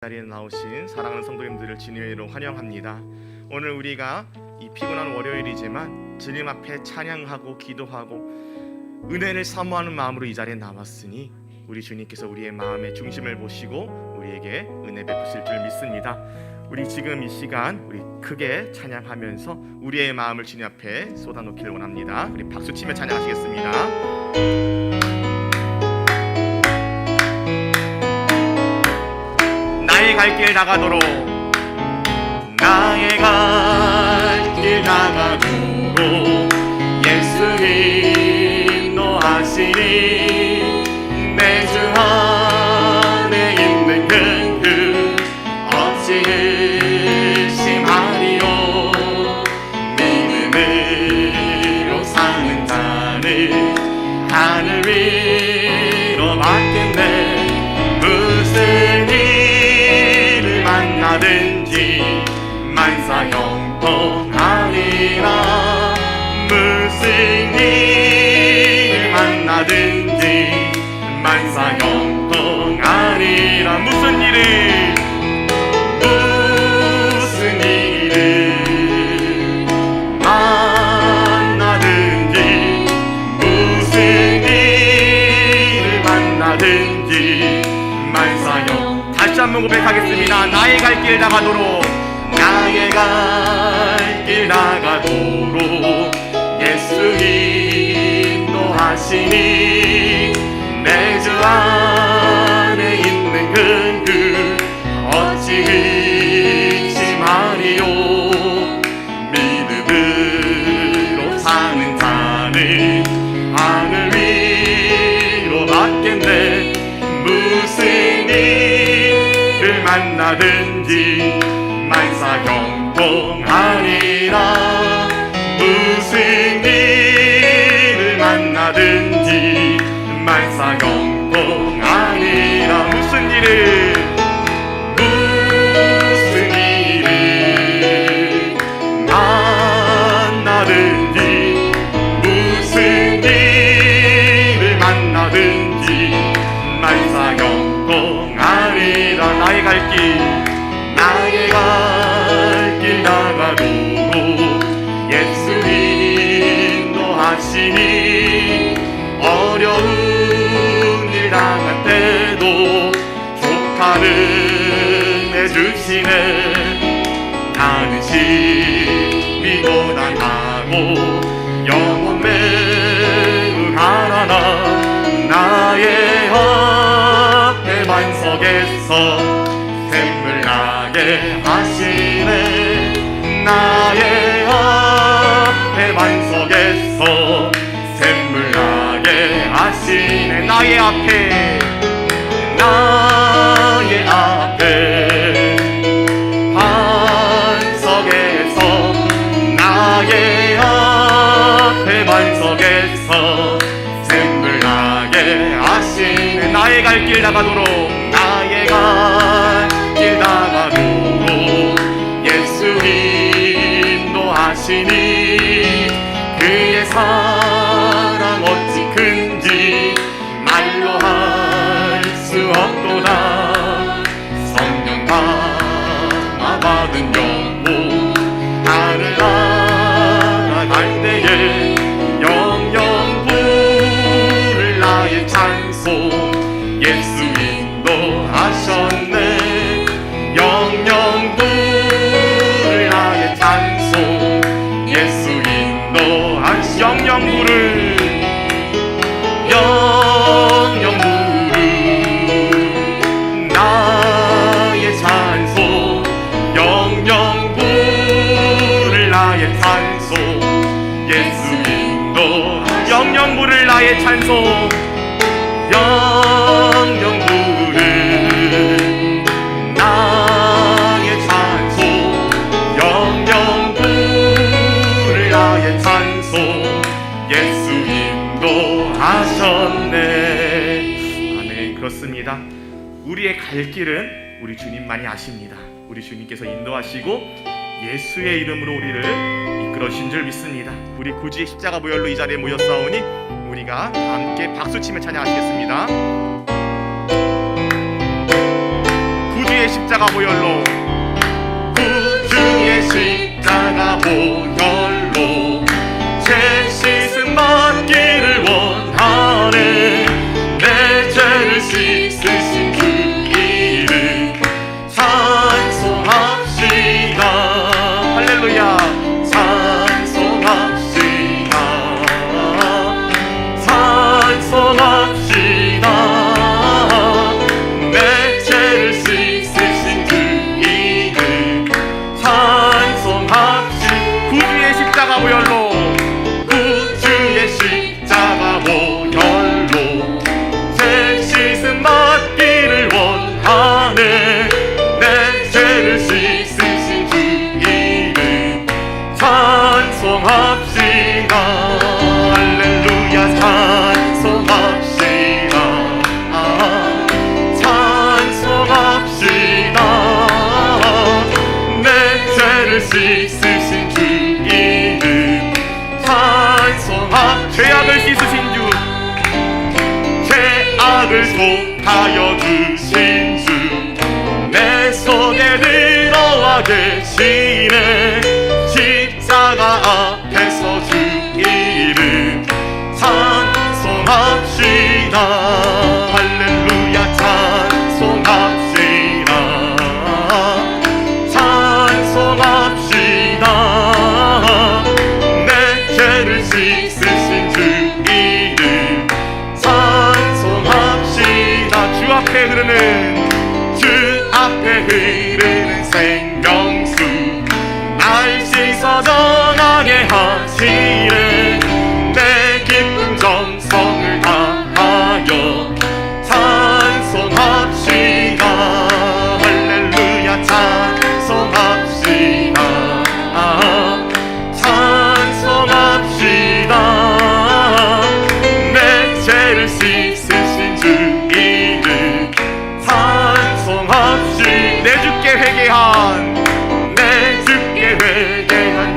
자리에 나오신 사랑하는 성도님들을 주님의 이름으로 환영합니다. 오늘 우리가 이 피곤한 월요일이지만 주님 앞에 찬양하고 기도하고 은혜를 사모하는 마음으로 이 자리에 나왔으니 우리 주님께서 우리의 마음의 중심을 보시고 우리에게 은혜 베푸실 줄 믿습니다. 우리 지금 이 시간 우리 크게 찬양하면서 우리의 마음을 주님 앞에 쏟아놓기를 원합니다. 우리 박수치며 찬양하시겠습니다. 나의 갈 길 나가도록, 나의 갈 길 나가도록 예수님 인도하시니 내 주 안에 있는 그 어찌 의심하리요. 믿음으로 사는 자는 하늘 위로 받겠네. 무슨 일을 만나든지 만사 형통하리라. 무슨 일을 만나든지 만사 형통하리라. 무슨 일을 만나든지 무슨 일을 만나든지 만사 형. 다시 한번 고백하겠습니다. 나의 갈 길 나가도록, 나의 갈 길 나가도록 예수 인도하시니 내 주 안에 있는 그 어찌 의심하리요. 믿음으로 사는 자는 하늘 위로 받겠네. 무슨 일을 만나든지 만사 형통하리라. 무슨 일을 만나든지 만사 형통하리라. 무슨 일을 만나든지 무슨 일을 만나든지 만사 형통하리라. 나의 갈 길, 나의 갈 길 나가도록 예수 인도하시니 어려운 일 당할 때도 조카를 내주시네. 나는 심히 고단하고 영혼 매우 가난한 나의 앞에 반석에서 샘물 나게 하시네. 나의 앞에 반석에서 샘물 나게 하시네. 나의 앞에, 나의 앞에 반석에서, 나의 앞에 반석에서 샘물 나게 하시네. 나의 갈 길 나가도록, 나의 갈 길 나가도록 예수 인도하시니 그의 사랑 어찌 큰지 말로 할 수 없도다. 성령 감화 받은 영혼 하늘 날아갈 때에 영영 부를 나의 찬송 예수 인도하셨네. 영영 부를 나의 찬송 예수 인도하시. 영영 부를, 영영 부를 나의 찬송. 영영 부를 나의 찬송 예수 인도. 영영 부를 나의 찬송. 영영 부를 나의 찬송. 영영 부를 나의 찬송 예수 인도하셨네. 아멘. 그렇습니다. 우리의 갈 길은 우리 주님만이 아십니다. 우리 주님께서 인도하시고 예수의 이름으로 우리를 이끌어주신 줄 믿습니다. 우리 구주의 십자가 보혈로 이 자리에 모였사오니 우리가 다 함께 박수치며 찬양하시겠습니다. 구주의 십자가 보혈로 구주의 십자가 보혈로 제 씻음 받기를 원하네. 내 죄를 씻으신 주 이름 찬송합시다. 할렐루야. 찬송합시다. 찬송합시다. 내 죄를 씻으신 주 이름 찬송합시다. 구주의 십자가 보혈로 구주의 십자가 보혈로 제 씻음 받기를 원하네. 내 죄를 씻으신 주 이름 찬송합시다. 할렐루야. 찬송합시다. 찬송합시다. 내 죄를 씻으신 주 이름 죄악을 씻으신 주, 죄악을 속하여 주신 주, 내 속에 들어와 계시네. 십자가 앞에서 주 이름 찬송합시다. 할렐루야. 찬송합시다. 찬송합시다. 내 죄를 씻으신 주 이름 찬송합시다. 주 앞에 흐르는 생명수 날 씻어 정하게 하시네. 내 기쁨 정성을 다하여 찬송합시다. 할렐루야. 찬송합시다. 찬송합시다. 내 죄를 씻으신 주 이름 찬송합시다. 내 주께 회개한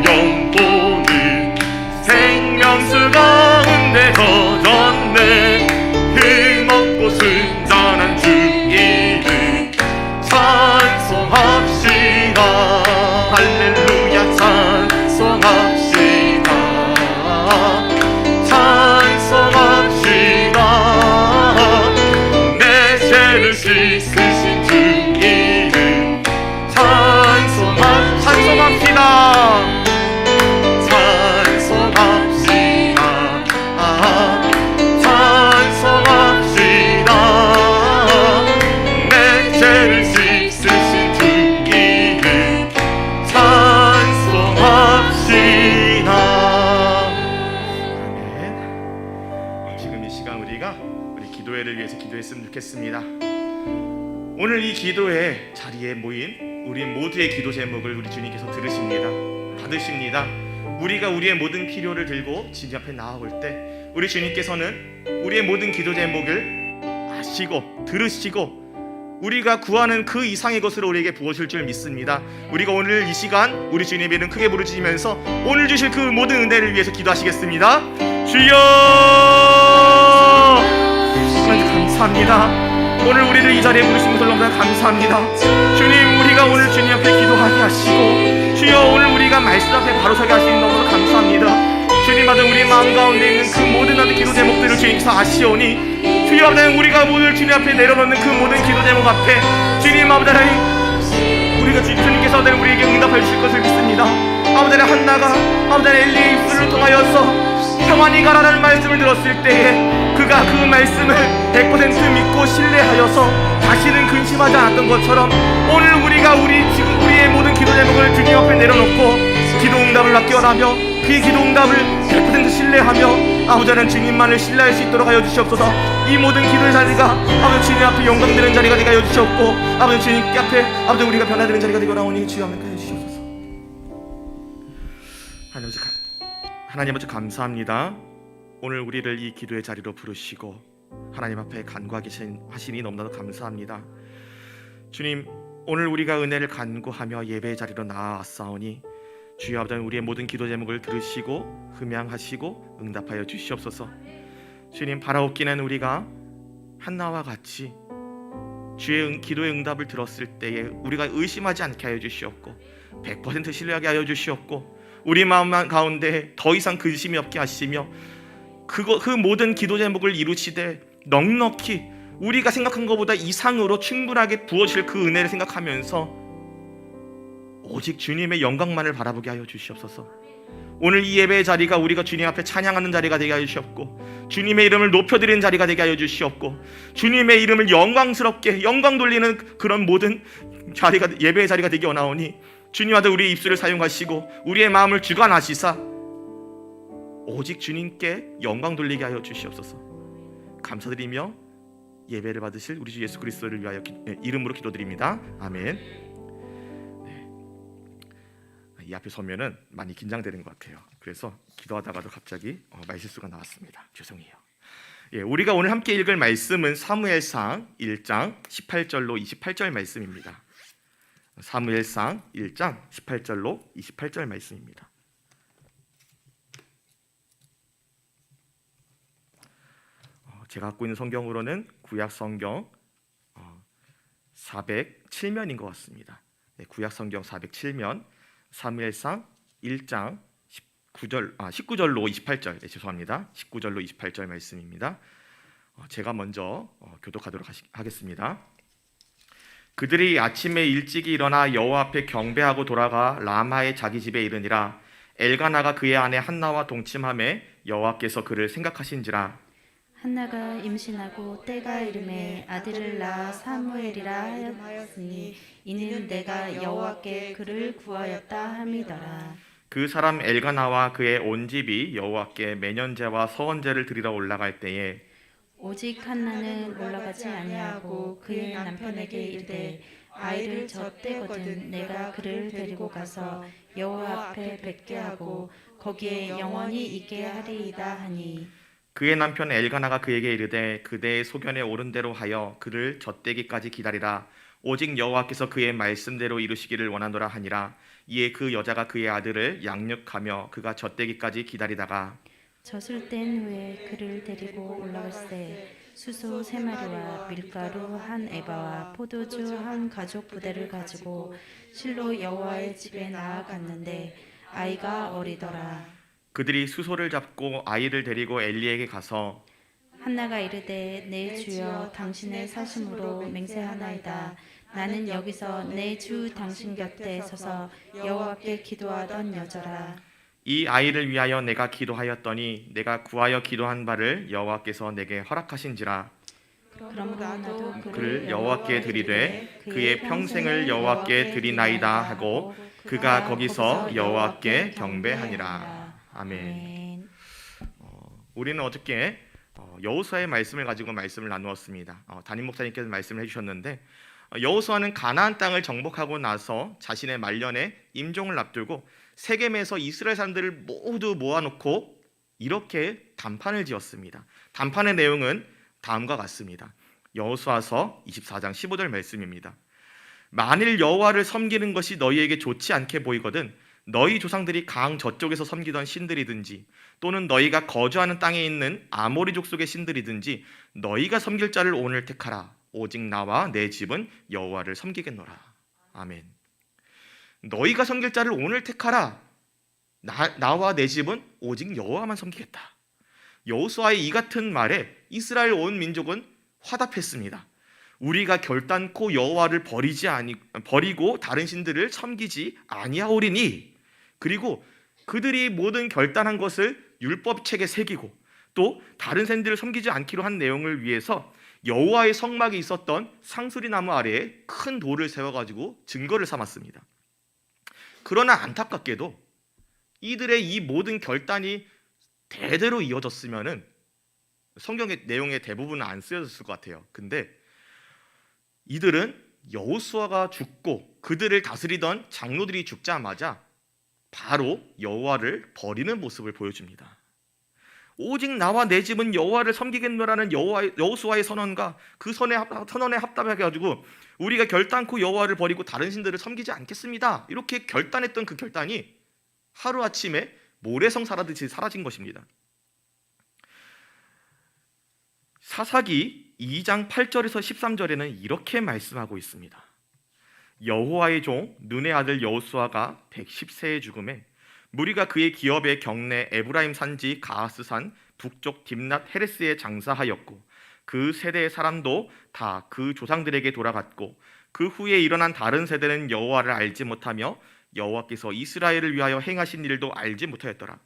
영혼을 생명수 가운데 젖었네. 흠없고 순전한 주 이름 찬송합시다. 할렐루야. 찬송합시다. 찬송합시다. 내 죄를 씻으신 주 이름 찬송합시다. 찬송합시다. 찬송합시다. 내 죄를 씻으신 주 이름 찬송합시다. 아멘. 지금 이 시간 우리가 우리 기도회를 위해서 기도했으면 좋겠습니다. 오늘 이 기도회 자리에 모인 우리 모두의 기도 제목을 우리 주님께서 들으십니다. 받으십니다. 우리가 우리의 모든 필요를 들고 주님 앞에 나아올 때 우리 주님께서는 우리의 모든 기도 제목을 아시고 들으시고 우리가 구하는 그 이상의 것으로 우리에게 부어줄 줄 믿습니다. 우리가 오늘 이 시간 우리 주님의 이름 크게 부르짖으면서 오늘 주실 그 모든 은혜를 위해서 기도하시겠습니다. 주여 감사합니다. 오늘 우리를 이 자리에 부르신 것을 너무나 감사합니다. 주님, 우리가 오늘 주님 앞에 기도하게 하시고 주여 오늘 우리가 말씀 앞에 바로 서게 하시니 너무나 감사합니다. 주님 아들 우리 마음 가운데 있는 그 모든 아들 기도 제목들을 주님께서 아시오니 주여 아버지 우리가 오늘 주님 앞에 내려놓는 그 모든 기도 제목 앞에 주님 아버지 우리가 주님께서 우리에게 응답해 주실 것을 믿습니다. 아버지 한나가 아버지 엘리의 입술을 통하여서 평안히 가라는 말씀을 들었을 때에 그가 그 말씀을 100% 믿고 신뢰하여서 다시는 근심하지 않았던 것처럼 오늘 우리가 지금 우리의 모든 기도 제목을 주님 앞에 내려놓고 기도 응답을 받기 원하며 그 기도 응답을 100% 신뢰하며 아버지는 주님만을 신뢰할 수 있도록 하여 주시옵소서. 이 모든 기도의 자리가 아버지 주님 앞에 영광되는 자리가 되게 하여 주시옵고 아버지 주님 앞에 아버지 우리가 변화되는 자리가 되게 하오니 주여 함께 하여 주시옵소서. 하나님 아버지 감사합니다. 오늘 우리를 이 기도의 자리로 부르시고 하나님 앞에 간구하게 하시니 너무나도 감사합니다. 주님, 오늘 우리가 은혜를 간구하며 예배의 자리로 나아왔사오니 주여 아버지 우리의 모든 기도 제목을 들으시고 흠양하시고 응답하여 주시옵소서. 주님, 바라옵기는 우리가 한나와 같이 주의 기도의 응답을 들었을 때에 우리가 의심하지 않게 하여 주시옵고 100% 신뢰하게 하여 주시옵고 우리 마음 가운데 더 이상 근심이 없게 하시며 그 모든 기도 제목을 이루시되 넉넉히 우리가 생각한 것보다 이상으로 충분하게 부어질 그 은혜를 생각하면서 오직 주님의 영광만을 바라보게 하여 주시옵소서. 오늘 이 예배의 자리가 우리가 주님 앞에 찬양하는 자리가 되게 하여 주시옵고 주님의 이름을 높여드리는 자리가 되게 하여 주시옵고 주님의 이름을 영광스럽게 영광 돌리는 그런 모든 자리가 예배의 자리가 되게 원하오니 주님 아들 우리의 입술을 사용하시고 우리의 마음을 주관하시사 오직 주님께 영광 돌리게 하여 주시옵소서. 감사드리며 예배를 받으실 우리 주 예수 그리스도를 위하여 이름으로 기도드립니다. 아멘. 이 앞에 서면은 많이 긴장되는 것 같아요. 그래서 기도하다가도 갑자기 말실수가 나왔습니다. 죄송해요. 우리가 오늘 함께 읽을 말씀은 사무엘상 1장 18절로 28절 말씀입니다. 사무엘상 1장 18절로 28절 말씀입니다. 제가 갖고 있는 성경으로는 구약 성경 407면인 것 같습니다. 구약 성경 407면 사무엘상 1장 19절로 28절 죄송합니다. 19절로 28절 말씀입니다. 제가 먼저 교독하도록 하겠습니다. 그들이 아침에 일찍이 일어나 여호와 앞에 경배하고 돌아가 라마의 자기 집에 이르니라. 엘가나가 그의 아내 한나와 동침하매 여호와께서 그를 생각하신지라. 한나가 임신하고 때가 이름에 아들을 낳아 사무엘이라 하였으니 이는 내가 여호와께 그를 구하였다 함이더라. 그 사람 엘가나와 그의 온 집이 여호와께 매년제와 서원제를 드리러 올라갈 때에 오직 한나는 올라가지 아니하고 그의 남편에게 이르되 아이를 젖대거든 내가 그를 데리고 가서 여호와 앞에 뵙게 하고 거기에 영원히 있게 하리이다 하니 그의 남편 엘가나가 그에게 이르되 그대의 소견에 오른 대로 하여 그를 젖대기까지 기다리라. 오직 여호와께서 그의 말씀대로 이루시기를 원하노라 하니라. 이에 그 여자가 그의 아들을 양육하며 그가 젖대기까지 기다리다가 젖을 뗀 후에 그를 데리고 올라갈새 수소 3마리와 밀가루 1에바와 포도주 1가죽 부대를 가지고 실로 여호와의 집에 나아갔는데 아이가 어리더라. 그들이 수소를 잡고 아이를 데리고 엘리에게 가서 한나가 이르되 내 주여 당신의 사심으로 맹세하나이다. 나는 여기서 내 주 당신 곁에 서서 여호와께 기도하던 여자라. 이 아이를 위하여 내가 기도하였더니 내가 구하여 기도한 바를 여호와께서 내게 허락하신지라. 그러므로 나도 그를 여호와께 드리되 그의 평생을 여호와께 드리나이다 하고 그가 거기서 여호와께 경배하니라. 아멘. 우리는 어저께 여호수아의 말씀을 가지고 말씀을 나누었습니다. 담임 목사님께서 말씀을 해주셨는데 여호수아는 가나안 땅을 정복하고 나서 자신의 말년에 임종을 앞두고 세겜에서 이스라엘 사람들을 모두 모아놓고 이렇게 단판을 지었습니다. 단판의 내용은 다음과 같습니다. 여호수아서 24장 15절 말씀입니다. 만일 여호와를 섬기는 것이 너희에게 좋지 않게 보이거든 너희 조상들이 강 저쪽에서 섬기던 신들이든지 또는 너희가 거주하는 땅에 있는 아모리 족속의 신들이든지 너희가 섬길 자를 오늘 택하라. 오직 나와 내 집은 여호와를 섬기겠노라. 아멘. 너희가 섬길 자를 오늘 택하라. 나와 내 집은 오직 여호와만 섬기겠다. 여호수아의 이 같은 말에 이스라엘 온 민족은 화답했습니다. 우리가 결단코 여호와를 버리고 다른 신들을 섬기지 아니하오리니. 그리고 그들이 모든 결단한 것을 율법책에 새기고 또 다른 신들을 섬기지 않기로 한 내용을 위해서 여호와의 성막이 있었던 상수리나무 아래에 큰 돌을 세워가지고 증거를 삼았습니다. 그러나 안타깝게도 이들의 이 모든 결단이 대대로 이어졌으면은 성경의 내용의 대부분은 안 쓰여졌을 것 같아요. 근데 이들은 여호수아가 죽고 그들을 다스리던 장로들이 죽자마자 바로 여호와를 버리는 모습을 보여줍니다. 오직 나와 내 집은 여호와를 섬기겠노라는 여호수아의 선언과 그 선언에 합답해 가지고 우리가 결단코 여호와를 버리고 다른 신들을 섬기지 않겠습니다. 이렇게 결단했던 그 결단이 하루아침에 모래성 사라지듯이 사라진 것입니다. 사사기 2장 8절에서 13절에는 이렇게 말씀하고 있습니다. 여호와의 종 눈의 아들 여호수아가 110세에 죽음에 무리가 그의 기업의 경내 에브라임 산지 가하스산 북쪽 딥낫 헤레스에 장사하였고 그 세대의 사람도 다 그 조상들에게 돌아갔고 그 후에 일어난 다른 세대는 여호와를 알지 못하며 여호와께서 이스라엘을 위하여 행하신 일도 알지 못하였더라.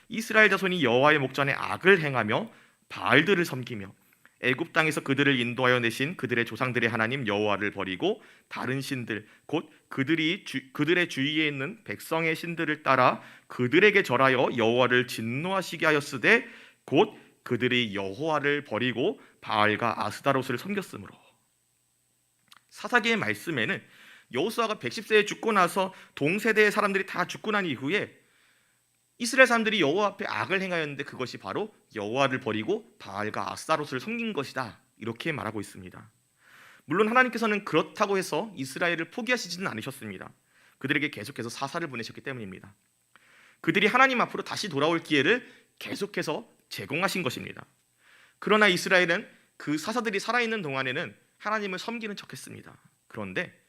이스라엘 자손이 여호와의 목전에 악을 행하며 바알들을 섬기며 애굽 땅에서 그들을 인도하여 내신 그들의 조상들의 하나님 여호와를 버리고 다른 신들 곧 그들의 주위에 있는 백성의 신들을 따라 그들에게 절하여 여호와를 진노하시게 하였으되 곧 그들이 여호와를 버리고 바알과 아스다롯을 섬겼으므로. 사사기의 말씀에는 여호수아가 110세에 죽고 나서 동세대의 사람들이 다 죽고 난 이후에 이스라엘 사람들이 여호와 앞에 악을 행하였는데 그것이 바로 여호와를 버리고 바알과 아스타롯을 섬긴 것이다, 이렇게 말하고 있습니다. 물론 하나님께서는 그렇다고 해서 이스라엘을 포기하시지는 않으셨습니다. 그들에게 계속해서 사사를 보내셨기 때문입니다. 그들이 하나님 앞으로 다시 돌아올 기회를 계속해서 제공하신 것입니다. 그러나 이스라엘은 그 사사들이 살아있는 동안에는 하나님을 섬기는 척했습니다. 그런데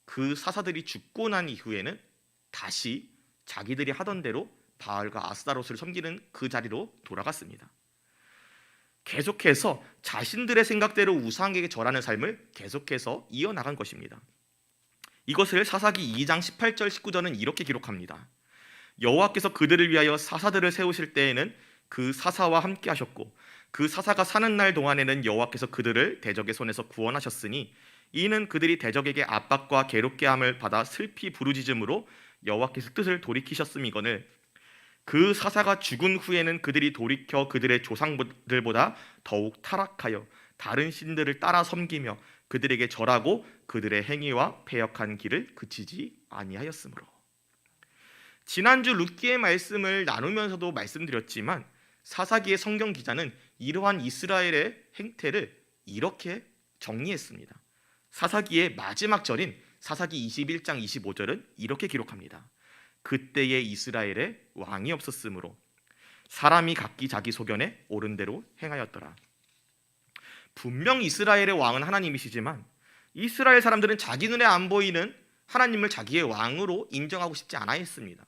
그 사사들이 죽고 난 이후에는 다시 자기들이 하던 대로 바알과 아스타롯을 섬기는 그 자리로 돌아갔습니다. 계속해서 자신들의 생각대로 우상에게 절하는 삶을 계속해서 이어나간 것입니다. 이것을 사사기 2장 18절 19절은 이렇게 기록합니다. 여호와께서 그들을 위하여 사사들을 세우실 때에는 그 사사와 함께 하셨고 그 사사가 사는 날 동안에는 여호와께서 그들을 대적의 손에서 구원하셨으니 이는 그들이 대적에게 압박과 괴롭게 함을 받아 슬피 부르짖음으로 여호와께서 뜻을 돌이키셨음이거늘 그 사사가 죽은 후에는 그들이 돌이켜 그들의 조상들보다 더욱 타락하여 다른 신들을 따라 섬기며 그들에게 절하고 그들의 행위와 패역한 길을 그치지 아니하였으므로. 지난주 룻기의 말씀을 나누면서도 말씀드렸지만 사사기의 성경 기자는 이러한 이스라엘의 행태를 이렇게 정리했습니다. 사사기의 마지막 절인 사사기 21장 25절은 이렇게 기록합니다. 그때의 이스라엘에 왕이 없었으므로 사람이 각기 자기 소견에 옳은 대로 행하였더라. 분명 이스라엘의 왕은 하나님이시지만 이스라엘 사람들은 자기 눈에 안 보이는 하나님을 자기의 왕으로 인정하고 싶지 않아 했습니다.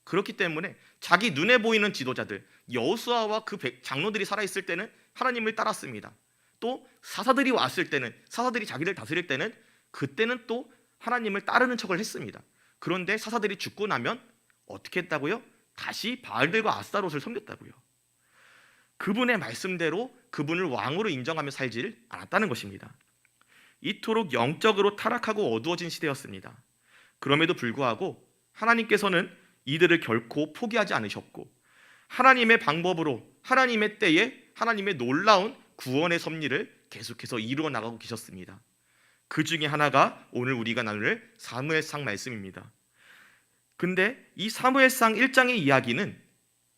그렇기 때문에 자기 눈에 보이는 지도자들 여호수아와 그 장로들이 살아있을 때는 하나님을 따랐습니다. 또 사사들이 왔을 때는, 사사들이 자기를 다스릴 때는 그때는 또 하나님을 따르는 척을 했습니다. 그런데 사사들이 죽고 나면 어떻게 했다고요? 다시 바알들과 아스타롯을 섬겼다고요. 그분의 말씀대로 그분을 왕으로 인정하며 살지를 않았다는 것입니다. 이토록 영적으로 타락하고 어두워진 시대였습니다. 그럼에도 불구하고 하나님께서는 이들을 결코 포기하지 않으셨고 하나님의 방법으로 하나님의 때에 하나님의 놀라운 구원의 섭리를 계속해서 이루어 나가고 계셨습니다. 그 중에 하나가 오늘 우리가 나눌 사무엘상 말씀입니다. 근데 이 사무엘상 1장의 이야기는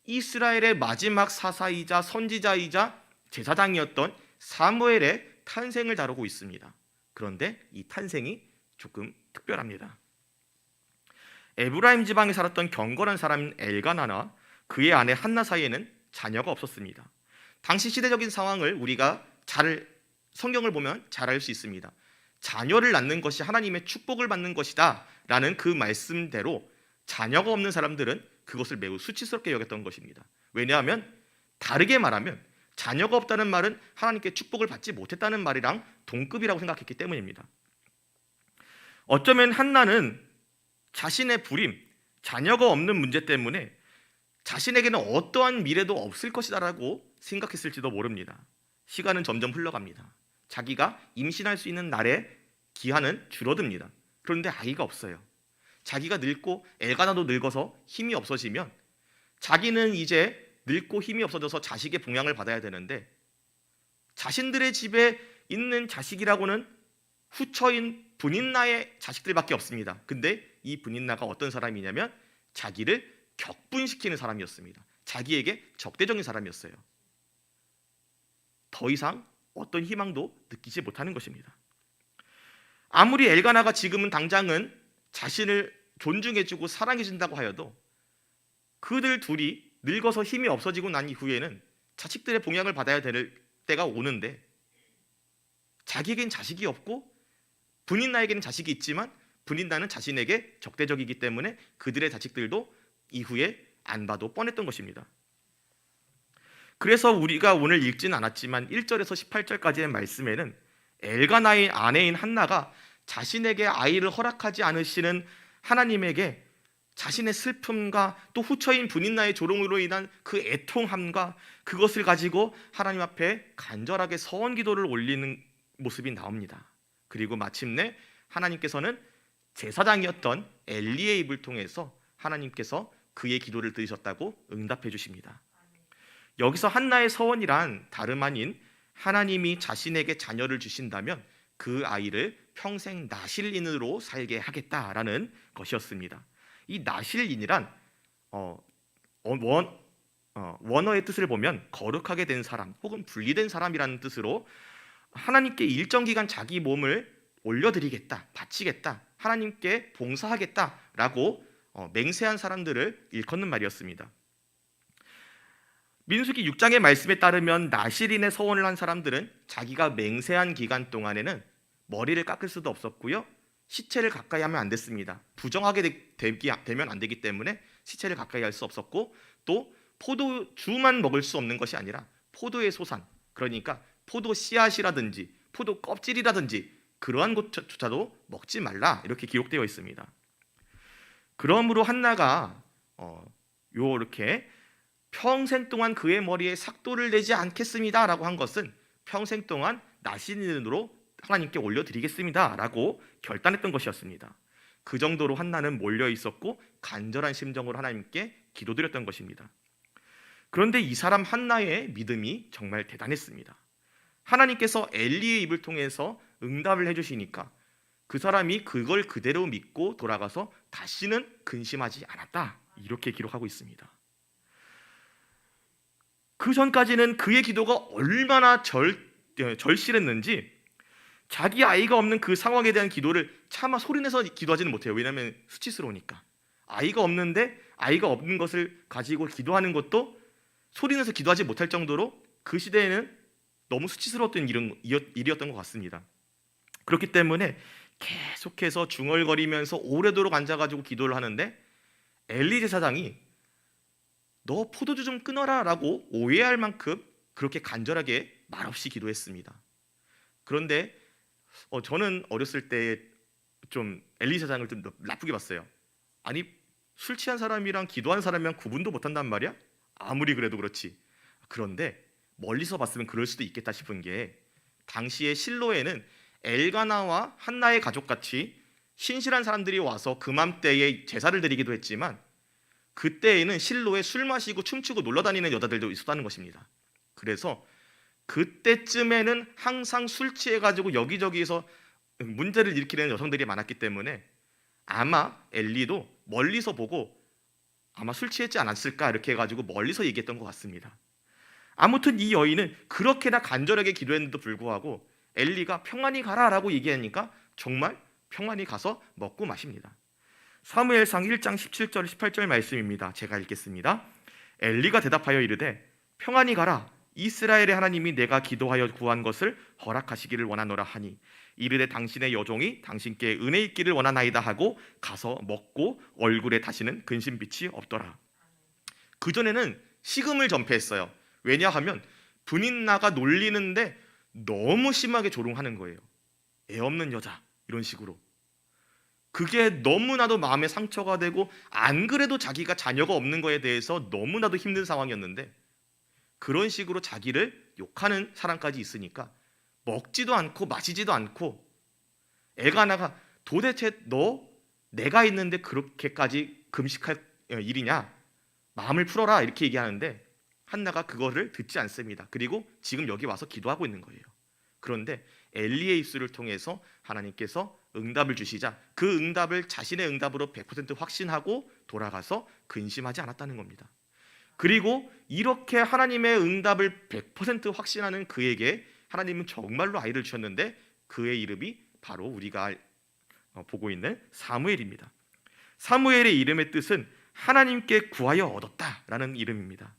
이스라엘의 마지막 사사이자 선지자이자 제사장이었던 사무엘의 탄생을 다루고 있습니다. 그런데 이 탄생이 조금 특별합니다. 에브라임 지방에 살았던 경건한 사람인 엘가나나 그의 아내 한나 사이에는 자녀가 없었습니다. 당시 시대적인 상황을 우리가 성경을 보면 잘 알 수 있습니다. 자녀를 낳는 것이 하나님의 축복을 받는 것이다 라는 그 말씀대로 자녀가 없는 사람들은 그것을 매우 수치스럽게 여겼던 것입니다. 왜냐하면 다르게 말하면 자녀가 없다는 말은 하나님께 축복을 받지 못했다는 말이랑 동급이라고 생각했기 때문입니다. 어쩌면 한나는 자신의 불임, 자녀가 없는 문제 때문에 자신에게는 어떠한 미래도 없을 것이다라고 생각했을지도 모릅니다. 시간은 점점 흘러갑니다. 자기가 임신할 수 있는 날의 기한은 줄어듭니다. 그런데 아이가 없어요. 자기가 늙고 엘가나도 늙어서 힘이 없어지면 자기는 이제 늙고 힘이 없어져서 자식의 봉양을 받아야 되는데 자신들의 집에 있는 자식이라고는 후처인 분인나의 자식들밖에 없습니다. 근데 이 분인나가 어떤 사람이냐면 자기를 격분시키는 사람이었습니다. 자기에게 적대적인 사람이었어요. 더 이상 어떤 희망도 느끼지 못하는 것입니다. 아무리 엘가나가 지금은 당장은 자신을 존중해주고 사랑해준다고 하여도 그들 둘이 늙어서 힘이 없어지고 난 이후에는 자식들의 봉양을 받아야 될 때가 오는데 자기에겐 자식이 없고 분인나에게는 자식이 있지만 분인나는 자신에게 적대적이기 때문에 그들의 자식들도 이후에 안 봐도 뻔했던 것입니다. 그래서 우리가 오늘 읽지는 않았지만 1절에서 18절까지의 말씀에는 엘가나의 아내인 한나가 자신에게 아이를 허락하지 않으시는 하나님에게 자신의 슬픔과 또 후처인 분인나의 조롱으로 인한 그 애통함과 그것을 가지고 하나님 앞에 간절하게 서원 기도를 올리는 모습이 나옵니다. 그리고 마침내 하나님께서는 제사장이었던 엘리의 입을 통해서 하나님께서 그의 기도를 들으셨다고 응답해 주십니다. 여기서 한나의 서원이란 다름 아닌 하나님이 자신에게 자녀를 주신다면 그 아이를 평생 나실인으로 살게 하겠다라는 것이었습니다. 이 나실인이란 원어의 뜻을 보면 거룩하게 된 사람 혹은 분리된 사람이라는 뜻으로 하나님께 일정 기간 자기 몸을 올려드리겠다, 바치겠다, 하나님께 봉사하겠다라고 맹세한 사람들을 일컫는 말이었습니다. 민수기 6장의 말씀에 따르면 나실인의 서원을 한 사람들은 자기가 맹세한 기간 동안에는 머리를 깎을 수도 없었고요, 시체를 가까이 하면 안 됐습니다. 부정하게 되면 안 되기 때문에 시체를 가까이 할 수 없었고, 또 포도주만 먹을 수 없는 것이 아니라 포도의 소산, 그러니까 포도 씨앗이라든지 포도 껍질이라든지 그러한 것조차도 먹지 말라, 이렇게 기록되어 있습니다. 그러므로 한나가 이렇게 평생 동안 그의 머리에 삭도를 내지 않겠습니다 라고 한 것은 평생 동안 나실인으로 하나님께 올려드리겠습니다 라고 결단했던 것이었습니다. 그 정도로 한나는 몰려 있었고 간절한 심정으로 하나님께 기도드렸던 것입니다. 그런데 이 사람 한나의 믿음이 정말 대단했습니다. 하나님께서 엘리의 입을 통해서 응답을 해주시니까 그 사람이 그걸 그대로 믿고 돌아가서 다시는 근심하지 않았다, 이렇게 기록하고 있습니다. 그 전까지는 그의 기도가 얼마나 절실했는지 자기 아이가 없는 그 상황에 대한 기도를 차마 소리내서 기도하지는 못해요. 왜냐하면 수치스러우니까. 아이가 없는데 아이가 없는 것을 가지고 기도하는 것도 소리내서 기도하지 못할 정도로 그 시대에는 너무 수치스러웠던 일이었던 것 같습니다. 그렇기 때문에 계속해서 중얼거리면서 오래도록 앉아가지고 기도를 하는데 엘리 제사장이 너 포도주 좀 끊어라 라고 오해할 만큼 그렇게 간절하게 말없이 기도했습니다. 그런데 저는 어렸을 때 좀 엘리 제사장을 좀 나쁘게 봤어요. 아니, 술 취한 사람이랑 기도한 사람이랑 구분도 못한단 말이야? 아무리 그래도 그렇지. 그런데 멀리서 봤으면 그럴 수도 있겠다 싶은 게, 당시에 실로에는 엘가나와 한나의 가족같이 신실한 사람들이 와서 그맘때에 제사를 드리기도 했지만 그때에는 실로에 술 마시고 춤추고 놀러다니는 여자들도 있었다는 것입니다. 그래서 그때쯤에는 항상 술 취해가지고 여기저기에서 문제를 일으키는 여성들이 많았기 때문에 아마 엘리도 멀리서 보고 아마 술 취했지 않았을까 이렇게 해가지고 멀리서 얘기했던 것 같습니다. 아무튼 이 여인은 그렇게나 간절하게 기도했는데도 불구하고 엘리가 평안히 가라라고 얘기하니까 정말 평안히 가서 먹고 마십니다. 사무엘상 1장 17절 18절 말씀입니다. 제가 읽겠습니다. 엘리가 대답하여 이르되 평안히 가라, 이스라엘의 하나님이 내가 기도하여 구한 것을 허락하시기를 원하노라 하니 이르되 당신의 여종이 당신께 은혜 있기를 원하나이다 하고 가서 먹고 얼굴에 다시는 근심빛이 없더라. 그전에는 식음을 전폐했어요. 왜냐하면 분인나가 놀리는데 너무 심하게 조롱하는 거예요. 애 없는 여자, 이런 식으로. 그게 너무나도 마음에 상처가 되고 안 그래도 자기가 자녀가 없는 거에 대해서 너무나도 힘든 상황이었는데 그런 식으로 자기를 욕하는 사람까지 있으니까 먹지도 않고 마시지도 않고, 엘가나가 도대체 너 내가 있는데 그렇게까지 금식할 일이냐, 마음을 풀어라 이렇게 얘기하는데 한나가 그거를 듣지 않습니다. 그리고 지금 여기 와서 기도하고 있는 거예요. 그런데 엘리의 입술을 통해서 하나님께서 응답을 주시자 그 응답을 자신의 응답으로 100% 확신하고 돌아가서 근심하지 않았다는 겁니다. 그리고 이렇게 하나님의 응답을 100% 확신하는 그에게 하나님은 정말로 아이를 주셨는데 그의 이름이 바로 우리가 보고 있는 사무엘입니다. 사무엘의 이름의 뜻은 하나님께 구하여 얻었다라는 이름입니다.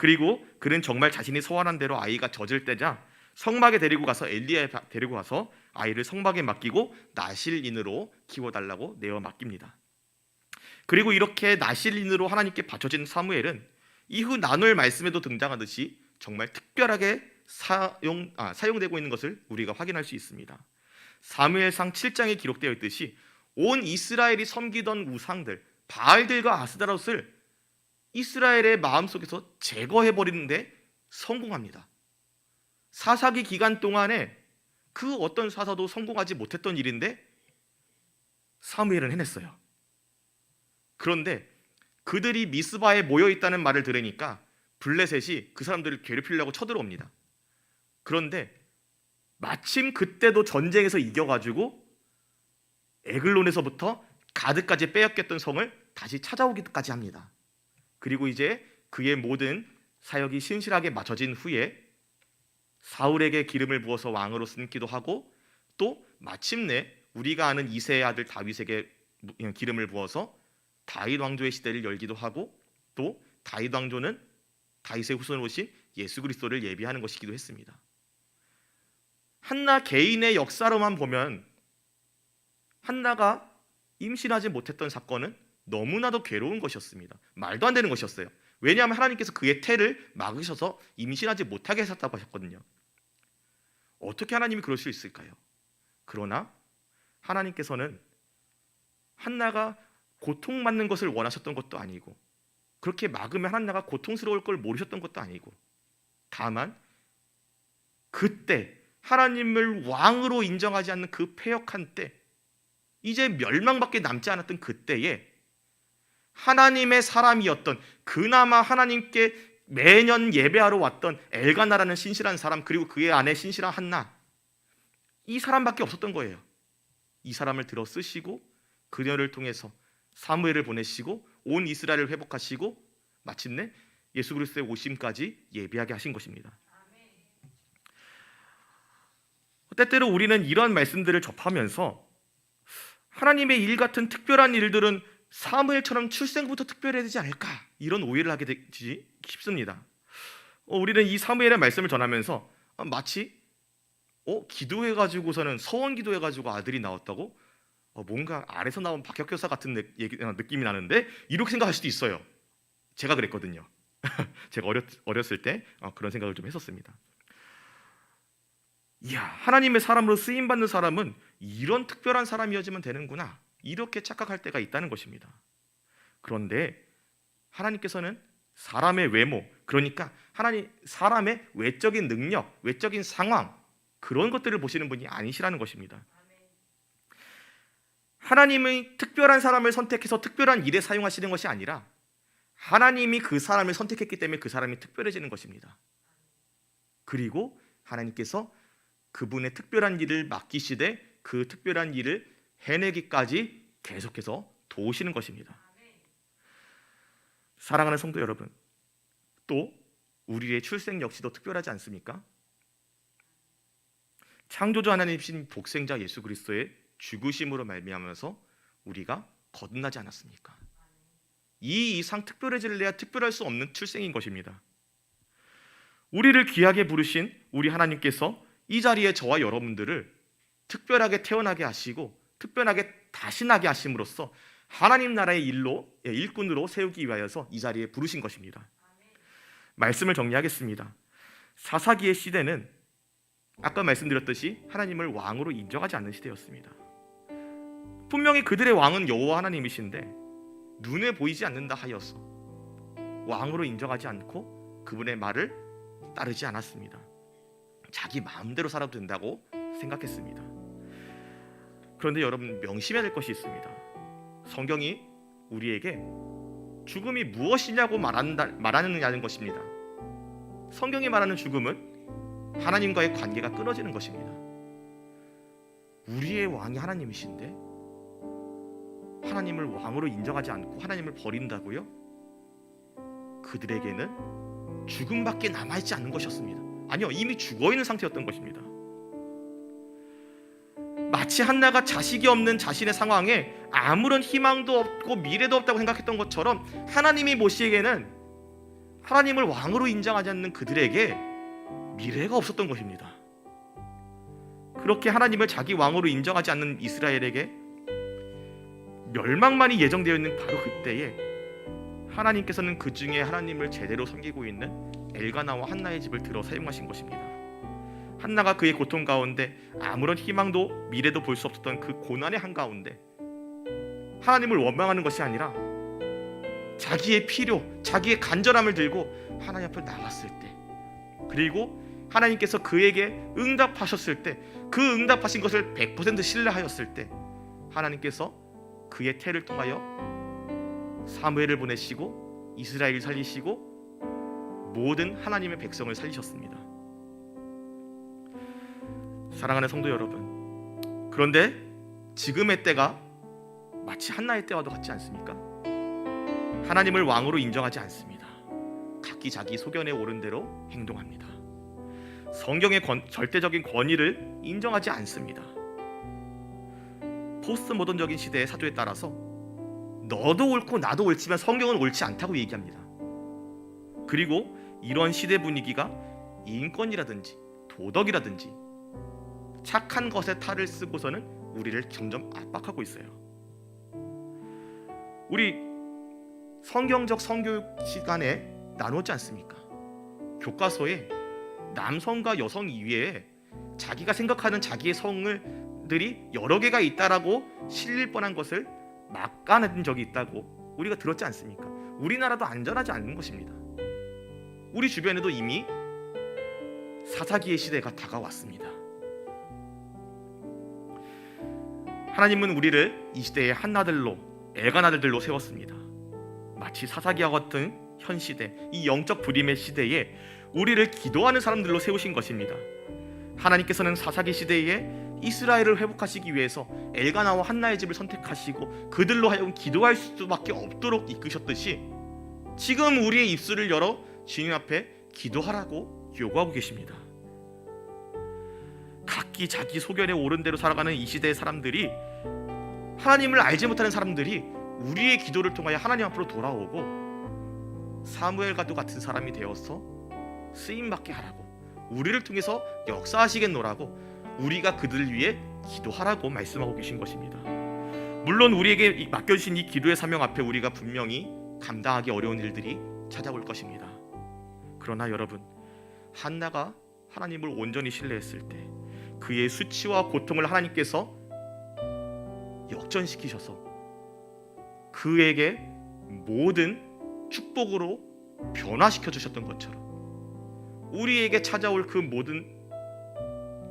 그리고 그는 정말 자신이 소원한 대로 아이가 젖을 때자 성막에 데리고 가서 엘리야에 데리고 가서 아이를 성막에 맡기고 나실인으로 키워달라고 내어 맡깁니다. 그리고 이렇게 나실인으로 하나님께 바쳐진 사무엘은 이후 나눌 말씀에도 등장하듯이 정말 특별하게 사용되고 있는 것을 우리가 확인할 수 있습니다. 사무엘상 7장에 기록되어 있듯이 온 이스라엘이 섬기던 우상들 바알들과 아스다롯을 이스라엘의 마음속에서 제거해버리는데 성공합니다. 사사기 기간 동안에 그 어떤 사사도 성공하지 못했던 일인데 사무엘은 해냈어요. 그런데 그들이 미스바에 모여있다는 말을 들으니까 블레셋이 그 사람들을 괴롭히려고 쳐들어옵니다. 그런데 마침 그때도 전쟁에서 이겨가지고 에글론에서부터 가드까지 빼앗겼던 성을 다시 찾아오기까지 합니다. 그리고 이제 그의 모든 사역이 신실하게 마쳐진 후에 사울에게 기름을 부어서 왕으로 승기도 하고 또 마침내 우리가 아는 이새의 아들 다윗에게 기름을 부어서 다윗 왕조의 시대를 열기도 하고 또 다윗 왕조는 다윗의 후손으로 오신 예수 그리스도를 예비하는 것이기도 했습니다. 한나 개인의 역사로만 보면 한나가 임신하지 못했던 사건은 너무나도 괴로운 것이었습니다. 말도 안 되는 것이었어요. 왜냐하면 하나님께서 그의 태를 막으셔서 임신하지 못하게 하셨다고 하셨거든요. 어떻게 하나님이 그럴 수 있을까요? 그러나 하나님께서는 한나가 고통받는 것을 원하셨던 것도 아니고 그렇게 막으면 한나가 고통스러울 걸 모르셨던 것도 아니고 다만 그때 하나님을 왕으로 인정하지 않는 그 패역한 때 이제 멸망밖에 남지 않았던 그때에 하나님의 사람이었던 그나마 하나님께 매년 예배하러 왔던 엘가나라는 신실한 사람 그리고 그의 아내 신실한 한나 이 사람밖에 없었던 거예요. 이 사람을 들어 쓰시고 그녀를 통해서 사무엘을 보내시고 온 이스라엘을 회복하시고 마침내 예수 그리스도의 오심까지 예비하게 하신 것입니다. 때때로 우리는 이런 말씀들을 접하면서 하나님의 일 같은 특별한 일들은 사무엘처럼 출생부터 특별해야 되지 않을까 이런 오해를 하게 되지 싶습니다. 우리는 이 사무엘의 말씀을 전하면서 마치 기도해가지고서는 서원 기도해가지고 아들이 나왔다고 뭔가 아래서 나온 박혁교사 같은 느낌이 나는데 이렇게 생각할 수도 있어요. 제가 그랬거든요. 제가 어렸을 때 그런 생각을 좀 했었습니다. 이야, 하나님의 사람으로 쓰임받는 사람은 이런 특별한 사람이어지면 되는구나 이렇게 착각할 때가 있다는 것입니다. 그런데 하나님께서는 사람의 외모, 그러니까 사람의 외적인 능력, 외적인 상황 그런 것들을 보시는 분이 아니시라는 것입니다. 하나님의 특별한 사람을 선택해서 특별한 일에 사용하시는 것이 아니라 하나님이 그 사람을 선택했기 때문에 그 사람이 특별해지는 것입니다. 그리고 하나님께서 그분의 특별한 일을 맡기시되 그 특별한 일을 해내기까지 계속해서 도우시는 것입니다. 사랑하는 성도 여러분, 또 우리의 출생 역시도 특별하지 않습니까? 창조주 하나님이신 독생자 예수 그리스도의 죽으심으로 말미암아서 우리가 거듭나지 않았습니까? 이 이상 특별해질래야 특별할 수 없는 출생인 것입니다. 우리를 귀하게 부르신 우리 하나님께서 이 자리에 저와 여러분들을 특별하게 태어나게 하시고 특별하게 다시 나게 하심으로써 하나님 나라의 일꾼으로 세우기 위하여서 이 자리에 부르신 것입니다. 말씀을 정리하겠습니다. 사사기의 시대는 아까 말씀드렸듯이 하나님을 왕으로 인정하지 않는 시대였습니다. 분명히 그들의 왕은 여호와 하나님이신데 눈에 보이지 않는다 하여서 왕으로 인정하지 않고 그분의 말을 따르지 않았습니다. 자기 마음대로 살아도 된다고 생각했습니다. 그런데 여러분 명심해야 될 것이 있습니다. 성경이 우리에게 죽음이 무엇이냐고 말하느냐는 것입니다. 성경이 말하는 죽음은 하나님과의 관계가 끊어지는 것입니다. 우리의 왕이 하나님이신데 하나님을 왕으로 인정하지 않고 하나님을 버린다고요? 그들에게는 죽음밖에 남아있지 않는 것이었습니다. 아니요, 이미 죽어있는 상태였던 것입니다. 마치 한나가 자식이 없는 자신의 상황에 아무런 희망도 없고 미래도 없다고 생각했던 것처럼 하나님이 보시기에는 하나님을 왕으로 인정하지 않는 그들에게 미래가 없었던 것입니다. 그렇게 하나님을 자기 왕으로 인정하지 않는 이스라엘에게 멸망만이 예정되어 있는 바로 그때에 하나님께서는 그 중에 하나님을 제대로 섬기고 있는 엘가나와 한나의 집을 들어 사용하신 것입니다. 한나가 그의 고통 가운데 아무런 희망도 미래도 볼 수 없었던 그 고난의 한가운데 하나님을 원망하는 것이 아니라 자기의 필요, 자기의 간절함을 들고 하나님 앞에 나갔을 때, 그리고 하나님께서 그에게 응답하셨을 때, 그 응답하신 것을 100% 신뢰하였을 때 하나님께서 그의 태를 통하여 사무엘을 보내시고 이스라엘을 살리시고 모든 하나님의 백성을 살리셨습니다. 사랑하는 성도 여러분, 그런데 지금의 때가 마치 한나의 때와도 같지 않습니까? 하나님을 왕으로 인정하지 않습니다. 각기 자기 소견에 오른 대로 행동합니다. 성경의 절대적인 권위를 인정하지 않습니다. 포스트 모던적인 시대의 사조에 따라서 너도 옳고 나도 옳지만 성경은 옳지 않다고 얘기합니다. 그리고 이런 시대 분위기가 인권이라든지 도덕이라든지 착한 것에 탈을 쓰고서는 우리를 점점 압박하고 있어요. 우리 성경적 성교육 시간에 나누지 않습니까? 교과서에 남성과 여성 이외에 자기가 생각하는 자기의 성들이 여러 개가 있다라고 실릴 뻔한 것을 막아낸 적이 있다고 우리가 들었지 않습니까? 우리나라도 안전하지 않는 것입니다. 우리 주변에도 이미 사사기의 시대가 다가왔습니다. 하나님은 우리를 이 시대의 한나들로, 엘가나들로 세웠습니다. 마치 사사기와 같은 현 시대, 이 영적 불임의 시대에 우리를 기도하는 사람들로 세우신 것입니다. 하나님께서는 사사기 시대에 이스라엘을 회복하시기 위해서 엘가나와 한나의 집을 선택하시고 그들로 하여금 기도할 수밖에 없도록 이끄셨듯이 지금 우리의 입술을 열어 주님 앞에 기도하라고 요구하고 계십니다. 각기 자기 소견에 오른 대로 살아가는 이 시대의 사람들이, 하나님을 알지 못하는 사람들이 우리의 기도를 통하여 하나님 앞으로 돌아오고 사무엘과도 같은 사람이 되어서 쓰임받게 하라고, 우리를 통해서 역사하시겠노라고, 우리가 그들을 위해 기도하라고 말씀하고 계신 것입니다. 물론 우리에게 맡겨주신 이 기도의 사명 앞에 우리가 분명히 감당하기 어려운 일들이 찾아올 것입니다. 그러나 여러분, 한나가 하나님을 온전히 신뢰했을 때 그의 수치와 고통을 하나님께서 역전시키셔서 그에게 모든 축복으로 변화시켜 주셨던 것처럼 우리에게 찾아올 그 모든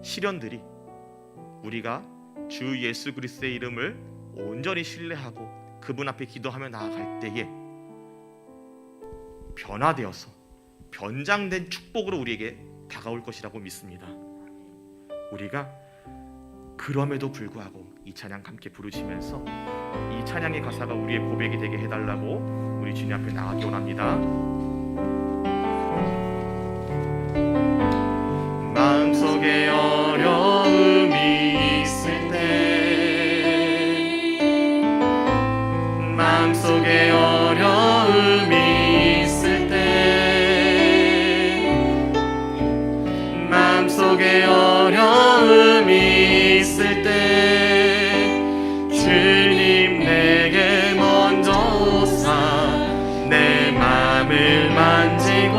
시련들이 우리가 주 예수 그리스도의 이름을 온전히 신뢰하고 그분 앞에 기도하며 나아갈 때에 변화되어서 변장된 축복으로 우리에게 다가올 것이라고 믿습니다. 우리가 그럼에도 불구하고 이 찬양 함께 부르시면서 이 찬양의 가사가 우리의 고백이 되게 해달라고 우리 주님 앞에 나가기 원합니다. 마음속에 어려움이 있을 때, 마음속에 어려움이 있을 때, 마음속에 어려움이 있을 때 주님 내게 먼저 오사 내 맘을 만지고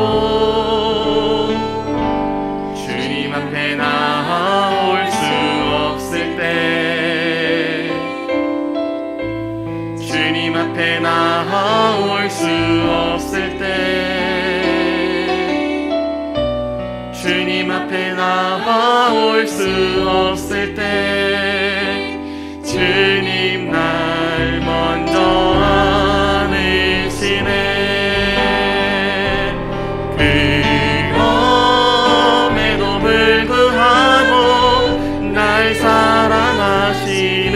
주님 앞에 나올 수 없을 때, 주님 앞에 나올 수 없을 때, 주님 앞에 나올 수 없을 때 주님 날 먼저 안으시네. 그럼에도 불구하고 날 사랑하시는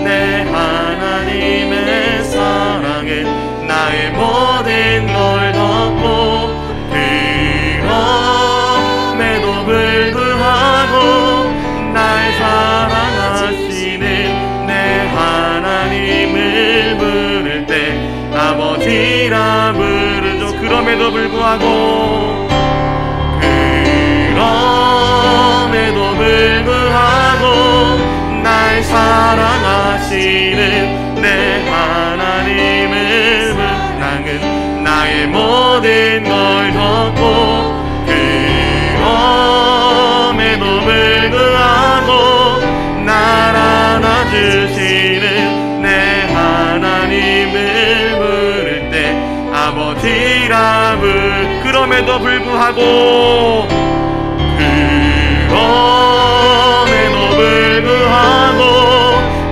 내 하나님의 사랑은 나의 모든 걸 덮고, 그럼에도 불구하고 날 사랑하시는 내 하나님을 부를 때 아버지라 부르죠. 그럼에도 그럼에도 불구하고 날 사랑하시는 내 하나님을 나는 나의 모든 걸 덮고 그럼에도 불구하고 날 안아주시는 내 하나님을 부를 때 아버지라 그럼에도 불구하고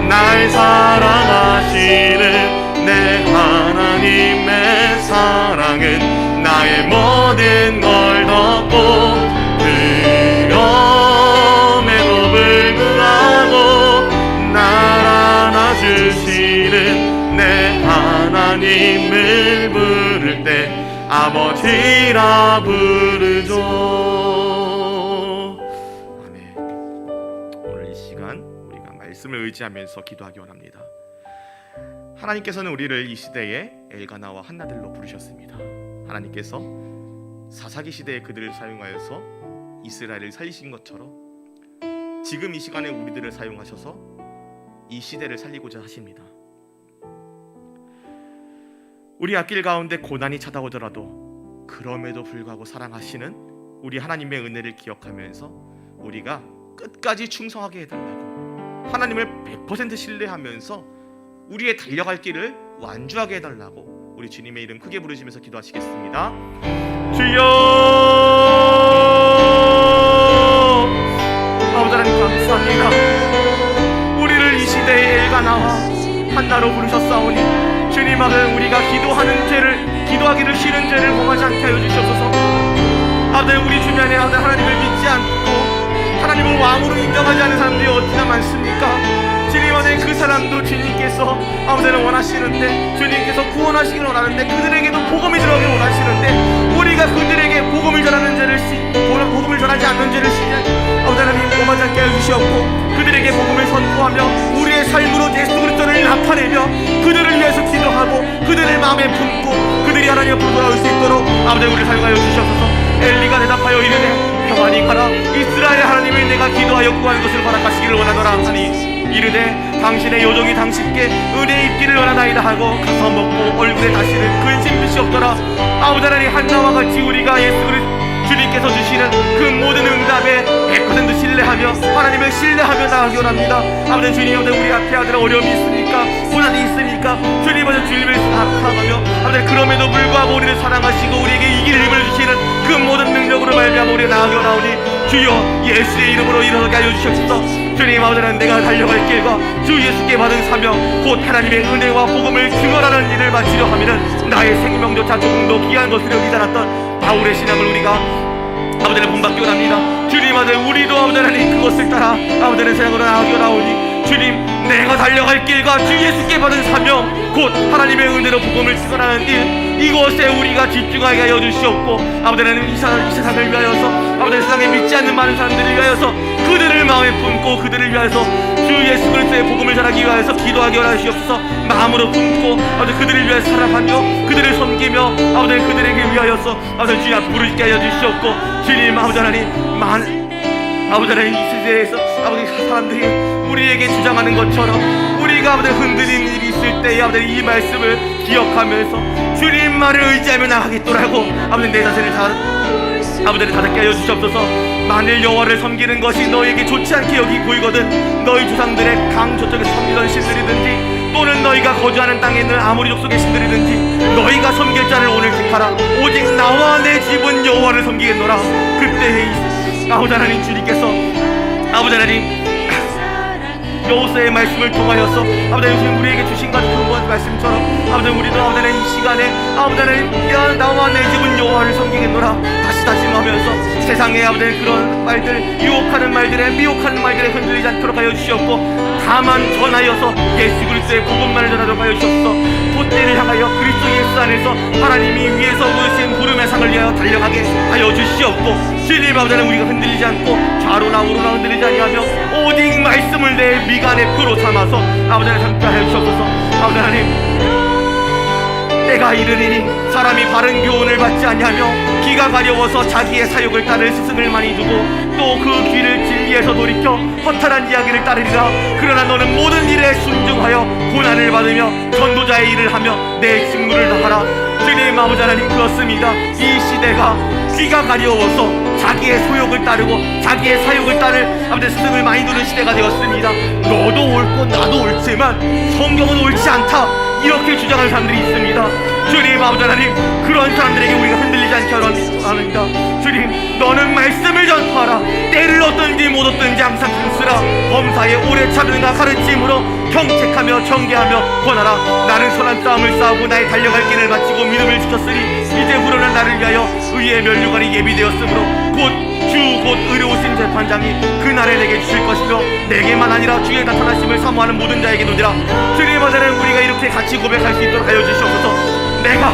날 사랑하시는 내 하나님의 사랑은 나의 모든 걸 덮고 그럼에도 불구하고 날 안아주시는 내 하나님을 부를 때 아버지라 부르죠. 말씀을 의지하면서 기도하기 원합니다. 하나님께서는 우리를 이 시대에 엘가나와 한나들로 부르셨습니다. 하나님께서 사사기 시대에 그들을 사용하여서 이스라엘을 살리신 것처럼 지금 이 시간에 우리들을 사용하셔서 이 시대를 살리고자 하십니다. 우리 앞길 가운데 고난이 찾아오더라도 그럼에도 불구하고 사랑하시는 우리 하나님의 은혜를 기억하면서 우리가 끝까지 충성하게 해달라고, 하나님을 100% 신뢰하면서 우리의 달려갈 길을 완주하게 해달라고 우리 주님의 이름 크게 부르시면서 기도하시겠습니다. 주여, 아버지 하나님 감사합니다. 우리를 이 시대의 엘가나와 한나로 부르셨사오니 주님 아들, 우리가 기도하기를 싫은 죄를 범하지 않게 하여 주시옵소서. 아들, 우리 주변에 아들 하나님을 믿지 않고 하나님을 왕으로 인정하지 않는 사람들이 어찌나 많습니까? 주님 안에 그 사람도 주님께서 아버지를 원하시는데, 주님께서 구원하시기를 원하는데, 그들에게도 복음이 들어가기를 원하시는데, 우리가 그들에게 복음을 전하는 죄를 복음을 전하지 않는 죄를 아버지 하나님 범하지 않게 해주시옵고, 그들에게 복음을 선포하며 우리의 삶으로 예수 그리스도를 나타내며 그들을 위해서 기도하고 그들의 마음에 품고 그들이 하나님 앞으로 돌아올 수 있도록 아버지 우리를 사용하여 주시옵소서. 엘리가 대답하여 이르되 평안히 가라, 이스라엘의 하나님을 내가 기도하여 구하는 것을 허락하시기를 원하노라 하니, 이르되 당신의 요정이 당신께 은혜 입기를 원하나이다 하고 가서 먹고 얼굴에 다시는 근심빛이 없더라. 아버지 하나님, 한나와 같이 우리가 예수 그리스도 주님께서 주시는 그 모든 응답에 100% 신뢰하며 하나님을 신뢰하며 나아가기 원합니다. 아버지 주님, 우리 앞에 아들 어려움이 있습니까? 고난이 있습니까? 주님 아버지 주님을 사랑하며 아버지 그럼에도 불구하고 우리를 사랑하시고 우리에게 이길 힘을 주시는 그 모든 능력으로 말미암아 우리가 나아가기 원하오니 주여 예수의 이름으로 일어나게 하여 주시옵소서. 주님 아버지는 내가 달려갈 길과 주 예수께 받은 사명 곧 하나님의 은혜와 복음을 증언하는 일을 마치려 하면은 나의 생명조차 조금도 귀한 것을 여기지 않았던 바울의 신앙을 우리가 아버지를 본받기 원합니다. 주님 아들, 우리도 아버지 하나님 그것을 따라 아버지는 세상으로 나아가기 원하오니 주님, 내가 달려갈 길과 주 예수께 받은 사명 곧 하나님의 은혜로 복음을 증언하는 일, 이것에 우리가 집중하게 하여 주시옵고 아버지는 이 세상을 위하여서 아버지 세상에 믿지 않는 많은 사람들을 위하여서 그들을 마음에 품고 그들을 위하여서 주 예수 그리스도의 복음을 전하기 위하여서 기도하기 원하시옵소서. 마음으로 품고 아버지 그들을 위하여 사랑하며 그들을 섬기며 아버지 그들에게 위하여서 아버지 주님 앞에 부르게 하여 주시옵고, 주님 아버지 하나님 아버지 하나님 이 세대에서 아버지 사람들이 우리에게 주장하는 것처럼 우리가 아버지 흔들리는 일이 있을 때 아버지 이 말씀을 기억하면서 주님 말을 의지하며 나가겠더라고 아버지 내 자신을 아버지를 다잡게 하여 주시옵소서. 만일 여호와를 섬기는 것이 너에게 좋지 않게 여기 보이거든 너희 조상들의 강 저쪽에 섬기던 신들이든지 또는 너희가 거주하는 땅에 있는 아모리 족속의 신들이든지 너희가 섬길 자를 오늘 택하라. 오직 나와 내 집은 여호와를 섬기겠노라. 그때 아버지 하나님 주님께서 아버지 하나님 여호수아의 말씀을 통하여서 아버지 하나님 우리에게 주신 같은 그 말씀처럼 아버지 우리도 아버지 하나님 이 시간에 아버지 하나님 나와 내 집은 여호와를 섬기겠노라 다시 다짐하면서 세상에 아버지 하나님 그런 말들 유혹하는 말들에 미혹하는 말들에 흔들리지 않도록 하여 주시옵고 다만 전하여서 예수 그리스도의 복음만을 전하도록 하여 주시옵소서. 봇대를 향하여 그리스도 예수 안에서 하나님이 위에서 부으신 부름의 상을 위하여 달려가게 하여 주시옵고 주님 아버지 하나님 우리가 흔들리지 않고 좌로나 우로나 흔들리지 아니하며 오직 말씀을 내 미간의 표로 삼아서 아버지 하나님 함께 하여 주시옵소서. 아버지 하나님 때가 이르리니 사람이 바른 교훈을 받지 아니하며 귀가 가려워서 자기의 사욕을 따를 스승을 많이 두고 또 그 귀를 진리에서 돌이켜 허탄한 이야기를 따르리라. 그러나 너는 모든 일에 순종하여 고난을 받으며 전도자의 일을 하며 내 직무를 다하라. 주님 아버지 하나님, 그렇습니다. 이 시대가 귀가 가려워서 자기의 소욕을 따르고 자기의 사욕을 따를 아버지 스승을 많이 두는 시대가 되었습니다. 너도 옳고 나도 옳지만 성경은 옳지 않다, 이렇게 주장하는 사람들이 있습니다. 주님 아버지 하나님, 그런 사람들에게 우리가 흔들리지 않게 하랍니다. 주님, 너는 말씀을 전파하라. 때를 얻든지 못 얻든지 항상 힘쓰라. 범사에 오래 참는가 가르침으로 경책하며 경계하며 권하라. 나는 선한 싸움을 싸우고 나의 달려갈 길을 마치고 믿음을 지켰으니 이제 후로는 나를 위하여 의의 면류관이 예비되었으므로 곧 의로우신 재판장이 그날에 내게 주실 것이며 내게만 아니라 주의 나타나심을 사모하는 모든 자에게도니라. 주님 아버지 하나님, 우리가 이렇게 같이 고백할 수 있도록 하여 주시옵소서. 내가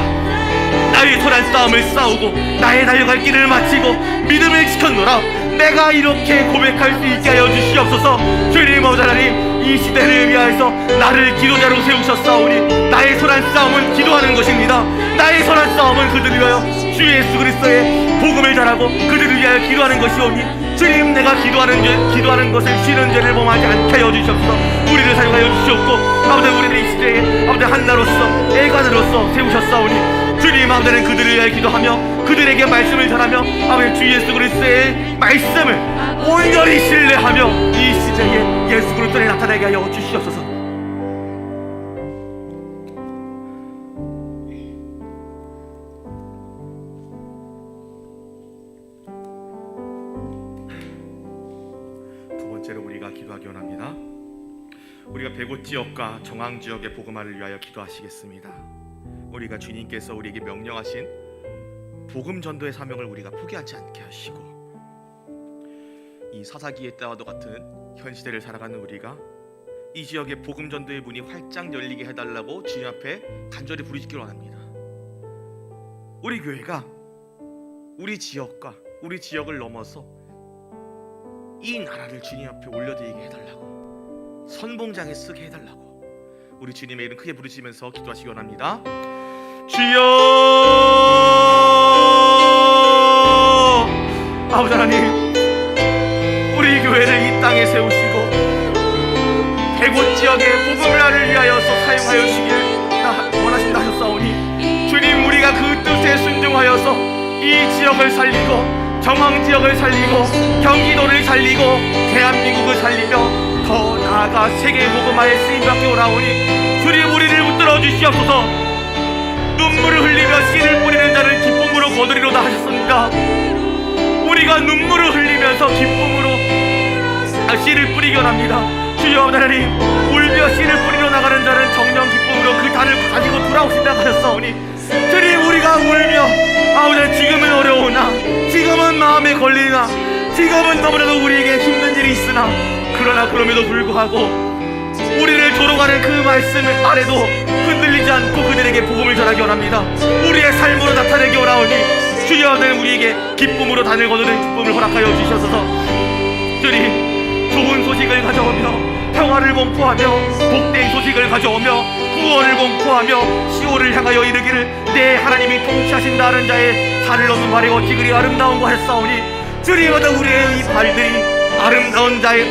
나의 선한 싸움을 싸우고 나의 달려갈 길을 마치고 믿음을 지켰노라. 내가 이렇게 고백할 수 있게 하여 주시옵소서. 주님 아버지 하나님, 이 시대를 위하여서 나를 기도자로 세우셨사오니 나의 선한 싸움은 기도하는 것입니다. 나의 선한 싸움은 그들을 위하여 주 예수 그리스도의 복음을 전하고 그들을 위하여 기도하는 것이오니 주님, 내가 기도하는 것을 쉬는 죄를 범하지 않게 하여 주시옵소서. 우리를 사용하여 주시옵고 아버지, 우리를 이 시대에 아버지 한나로서 애관으로서 세우셨사오니 주님 아버지는 그들을 위하여 기도하며 그들에게 말씀을 전하며 아버지 주 예수 그리스도의 말씀을 온전히 신뢰하며 이 시대에 예수 그리스도를 나타내게 하여 주시옵소서. 두 번째로 우리가 기도하기 원합니다. 우리가 백옷 지역과 정황 지역의 복음화를 위하여 기도하시겠습니다. 우리가 주님께서 우리에게 명령하신 복음 전도의 사명을 우리가 포기하지 않게 하시고 이 사사기의 때와도 같은 현 시대를 살아가는 우리가 이 지역의 복음 전도의 문이 활짝 열리게 해달라고 주님 앞에 간절히 부르짖기를 원합니다. 우리 교회가 우리 지역과 우리 지역을 넘어서 이 나라를 주님 앞에 올려드리게 해달라고, 선봉장에 쓰게 해달라고 우리 주님의 이름 크게 부르시면서 기도하시기 원합니다. 주여, 아버지 하나님, 우리 교회를 이 땅에 세우시고 백옷 지역의 복음을 위하여서 사용하여 주시길 원하신다 하셨사오니 주님, 우리가 그 뜻에 순종하여서 이 지역을 살리고 정황 지역을 살리고 경기도를 살리고 대한민국을 살리며 더 나아가 세계 복음화의 쓰임받게 오라오니 주님, 우리를 붙들어 주시옵소서. 눈물을 흘리며 씨를 뿌리는 자를 기쁨으로 거두리로다 하셨습니다. 우리가 눈물을 흘리면서 기쁨으로 씨를 뿌리기 원합니다. 주여 하나님, 울며 씨를 뿌리러 나가는 자는 정령 기쁨으로 그 단을 가지고 돌아오신다고 하셨사오니 주님, 우리가 울며 아버지 지금은 어려우나 지금은 마음에 걸리나 지금은 너무나도 우리에게 힘든 일이 있으나 그러나 그럼에도 불구하고 우리를 조롱하는 그 말씀을 아래도 흔들리지 않고 그들에게 복음을 전하기 원합니다. 우리의 삶으로 나타내기 원하오니 주여 하나님, 우리에게 기쁨으로 단을 거두는 기쁨을 허락하여 주셔서 주님, 좋은 소식을 가져오며 평화를 공포하며 복된 소식을 가져오며 구원을 공포하며 시오를 향하여 이르기를 내 하나님이 통치하신다는 자의 발을 얻은 발이 어찌 그리 아름다운 거 했사오니 주님, 우리의 이 발들이 아름다운 자의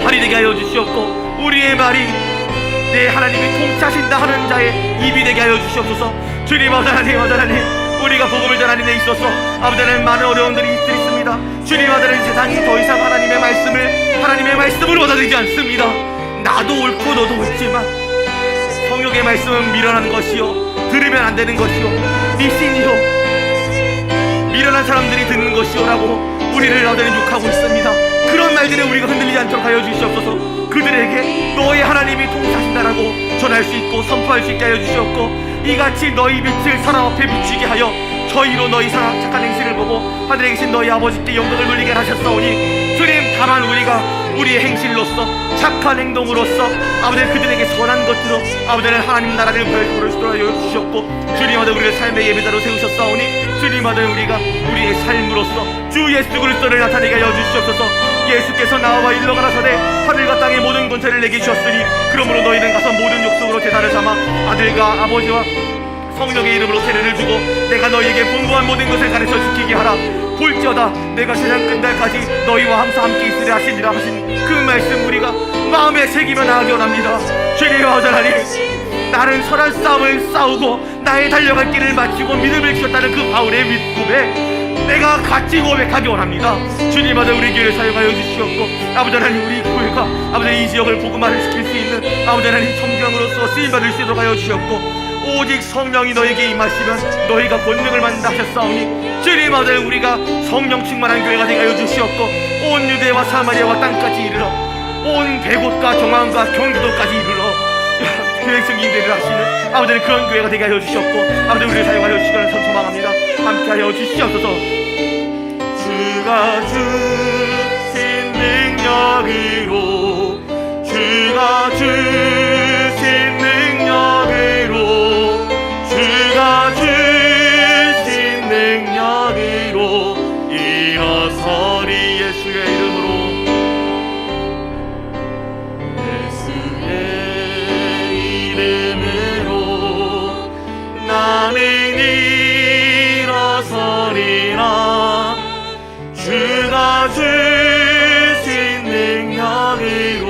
발이 되게 하여 주시옵고 우리의 말이 내 하나님이 통치하신다 하는 자의 입이 되게 하여 주시옵소서. 주님 하나님, 우리가 복음을 전하는 데 있어서 아버지는 많은 어려움들이 있습니다. 주님 아버지는 세상이 더 이상 하나님의 말씀을 받아들이지 않습니다. 나도 옳고 너도 옳지만 성령의 말씀은 미련한 것이요 들으면 안 되는 것이요 미신이요 미련한 사람들이 듣는 것이요라고 우리를 아버지는 욕하고 있습니다. 그런 말들을 우리가 흔들리지 않도록 하여 주시옵소서. 그들에게 너의 하나님이 통치하신다라고 전할 수 있고 선포할 수 있게 하여 주시옵고 이같이 너희 빛을 사람 앞에 비추게 하여 저희로 너희 착한 행실을 보고 하늘에 계신 너희 아버지께 영광을 돌리게 하셨사오니 주님, 다만 우리가 우리의 행실로서 착한 행동으로서 아버지 그들에게 선한 것으로 아버지는 하나님 나라를 보여주도록 하여 주셨고 주님 아버지 우리를 삶의 예배자로 세우셨사오니 주님 아버지 우리가 우리의 삶으로서 주 예수 그리스도를 나타내게 하여 주시옵소서. 예수께서 나와 일러 가라사대 하늘과 땅의 모든 권세를 내게 주셨으니 그러므로 너희는 가서 모든 족속으로 제사를 삼아 아들과 아버지와 성령의 이름으로 세례를 주고 내가 너희에게 분부한 모든 것을 가르쳐 지키게 하라. 볼지어다 내가 세상 끝날까지 너희와 항상 함께 있으려 하시니라 하신 그 말씀 우리가 마음에 새기며 나아가기 원합니다. 주님 하나님, 나는 선한 싸움을 싸우고 나의 달려갈 길을 마치고 믿음을 지었다는 그 바울의 믿음에 내가 같이 고백하기 원합니다. 주님 아버지, 우리 교회를 사용하여 주시옵고 아버지 하나님, 우리 교회가 아버지 이 지역을 복음화를 시킬 수 있는 아버지 하나님 청정으로서 쓰임받을 수 있도록 하여 주시옵고, 오직 성령이 너에게 임하시면 너희가 권능을 받는다 하셨사오니 주님 아버지, 우리가 성령 충만한 교회가 되게 하여 주시옵고 온 유대와 사마리아와 땅까지 이르러 온 대곳과 정왕과 경기도까지 이르러 계획성 인대를 하시는 아버지 그런 교회가 되게 하여 주시옵고 아버지 우리를 사용하여 주시기를 선소망합니다. 함께 하여 주시옵소서. 주가 주신 능력으로, 주가 주신 능력으로, 주가 주신 능력으로 일어서리. 예수의 이름으로, 예수의 이름으로 나는 일어서리라. 주가 주신 능력으로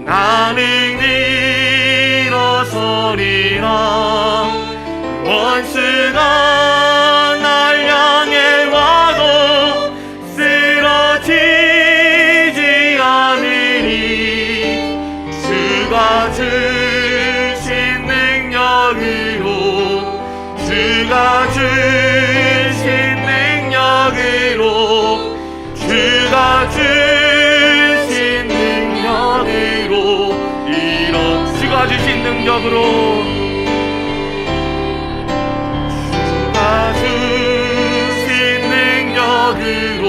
나는 일어서리라. 원수가 날 향해 와도 쓰러지지 않으리. 주가 주신 능력으로, 주가 주신 능력으로, 주가 주신 능력으로 주가 주신 능력으로, 주가 주신 능력으로